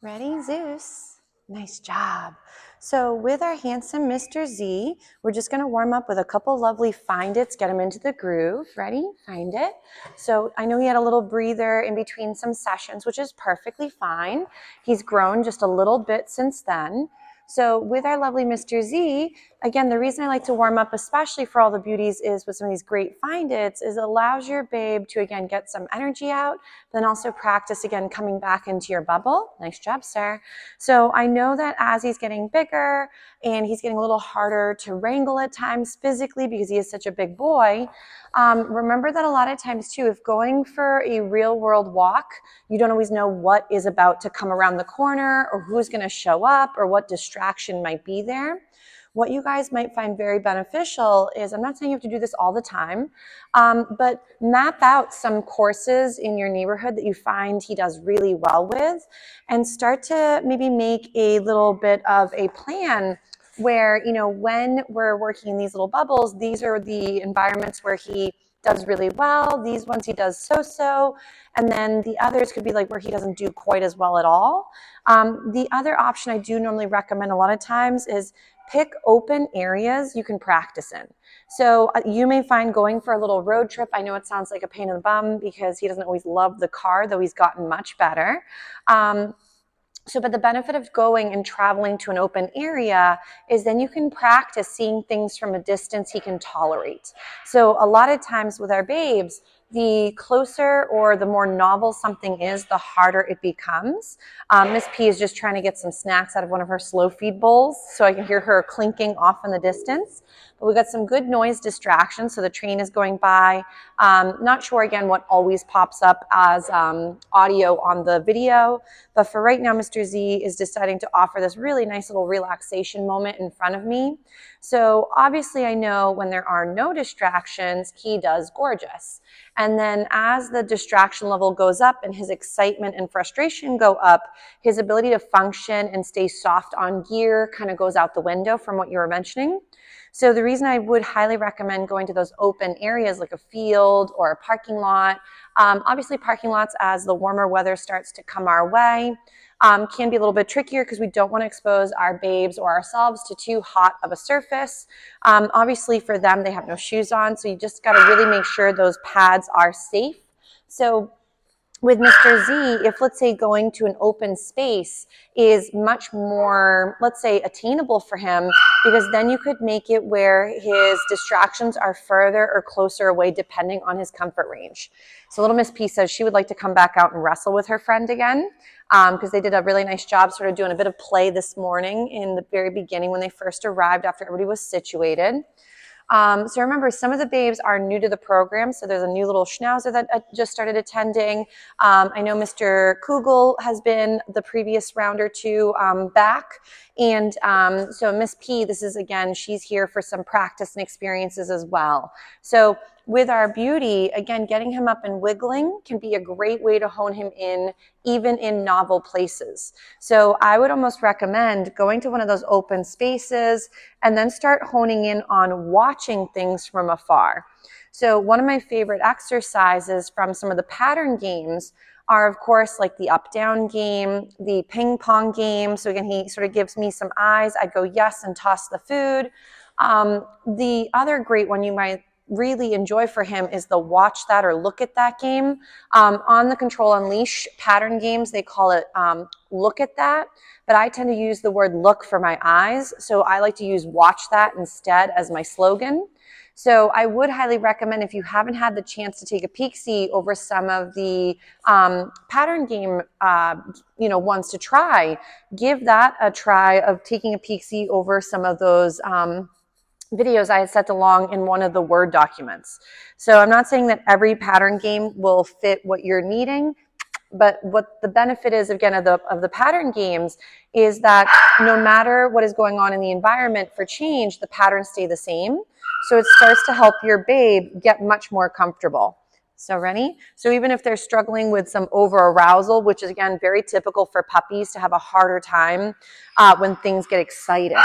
Ready, Zeus? Nice job. So with our handsome Mr. Z, we're just going to warm up with a couple lovely find its, get him into the groove. Ready? Find it. So I know he had a little breather in between some sessions, which is perfectly fine. He's grown just a little bit since then. So with our lovely Mr. Z, again, the reason I like to warm up, especially for all the beauties, is with some of these great find its, is it allows your babe to, again, get some energy out, then also practice, again, coming back into your bubble. Nice job, sir. So I know that as he's getting bigger and he's getting a little harder to wrangle at times physically because he is such a big boy, remember that a lot of times too, if going for a real world walk, you don't always know what is about to come around the corner or who's going to show up or what distraction might be there. What you guys might find very beneficial is, I'm not saying you have to do this all the time, but map out some courses in your neighborhood that you find he does really well with and start to maybe make a little bit of a plan where, you know, when we're working in these little bubbles, these are the environments where he does really well. These ones he does so-so. And then the others could be like where he doesn't do quite as well at all. The other option I do normally recommend a lot of times is pick open areas you can practice in. So you may find going for a little road trip. I know it sounds like a pain in the bum because he doesn't always love the car, though he's gotten much better. But the benefit of going and traveling to an open area is then you can practice seeing things from a distance he can tolerate. So a lot of times with our babes, the closer or the more novel something is, the harder it becomes. Miss P is just trying to get some snacks out of one of her slow feed bowls, so I can hear her clinking off in the distance. But we got some good noise distractions, so the train is going by. Not sure, again, what always pops up as audio on the video, but for right now, Mr. Z is deciding to offer this really nice little relaxation moment in front of me. So obviously I know when there are no distractions, he does gorgeous. And then as the distraction level goes up and his excitement and frustration go up, his ability to function and stay soft on gear kind of goes out the window from what you were mentioning. So the reason I would highly recommend going to those open areas like a field or a parking lot, obviously parking lots as the warmer weather starts to come our way, can be a little bit trickier because we don't want to expose our babes or ourselves to too hot of a surface. Obviously for them, they have no shoes on, so you just got to really make sure those pads are safe. So with Mr. Z, if let's say going to an open space is much more, let's say, attainable for him, because then you could make it where his distractions are further or closer away depending on his comfort range. So little Miss P says she would like to come back out and wrestle with her friend again, because they did a really nice job sort of doing a bit of play this morning in the very beginning when they first arrived after everybody was situated. So remember, some of the babes are new to the program. So there's a new little schnauzer that just started attending. I know Mr. Kugel has been the previous round or two back. And so Miss P, this is, again, she's here for some practice and experiences as well. So with our beauty, again, getting him up and wiggling can be a great way to hone him in, even in novel places. So I would almost recommend going to one of those open spaces and then start honing in on watching things from afar. So one of my favorite exercises from some of the pattern games are, of course, like the up-down game, the ping pong game. So again, he sort of gives me some eyes. I go yes and toss the food. The other great one you might really enjoy for him is the watch that or look at that game. On the Control on Leash pattern games, they call it look at that, but I tend to use the word look for my eyes. So I like to use watch that instead as my slogan. So I would highly recommend, if you haven't had the chance to take a peek-see over some of the pattern game ones to try, give that a try of taking a peek-see over some of those videos I had set along in one of the Word documents. So I'm not saying that every pattern game will fit what you're needing, but what the benefit is, again, of the pattern games is that no matter what is going on in the environment for change, the patterns stay the same. So it starts to help your babe get much more comfortable. So ready? So even if they're struggling with some over-arousal, which is, again, very typical for puppies to have a harder time when things get exciting.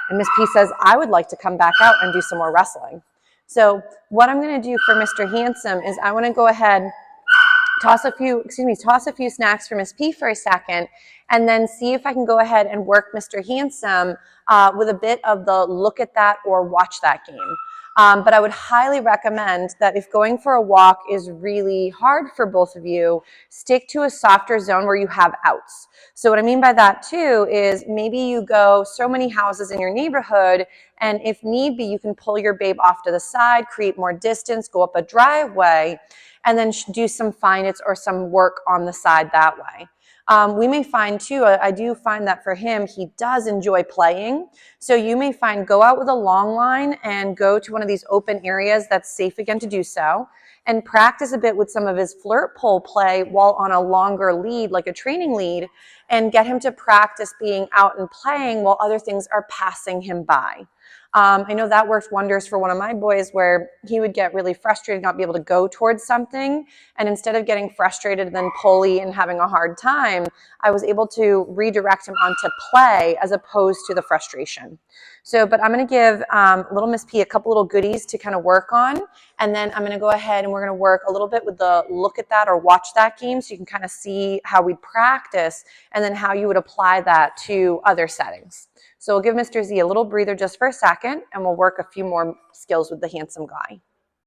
And Miss P says, I would like to come back out and do some more wrestling. So what I'm going to do for Mr. Handsome is I want to go ahead toss a few snacks for Miss P for a second, and then see if I can go ahead and work Mr. Handsome with a bit of the look at that or watch that game. But I would highly recommend that if going for a walk is really hard for both of you, stick to a softer zone where you have outs. So what I mean by that too is maybe you go so many houses in your neighborhood, and if need be, you can pull your babe off to the side, create more distance, go up a driveway, and then do some find-its or some work on the side that way. We may find too, I do find that for him, he does enjoy playing. So you may find go out with a long line and go to one of these open areas that's safe again to do so, and practice a bit with some of his flirt pole play while on a longer lead, like a training lead, and get him to practice being out and playing while other things are passing him by. I know that worked wonders for one of my boys where he would get really frustrated, not be able to go towards something. And instead of getting frustrated and then pulley and having a hard time, I was able to redirect him onto play as opposed to the frustration. So, but I'm going to give little Miss P a couple little goodies to kind of work on. And then I'm going to go ahead and we're going to work a little bit with the look at that or watch that game so you can kind of see how we practice and then how you would apply that to other settings. So we'll give Mr. Z a little breather just for a second, and we'll work a few more skills with the handsome guy.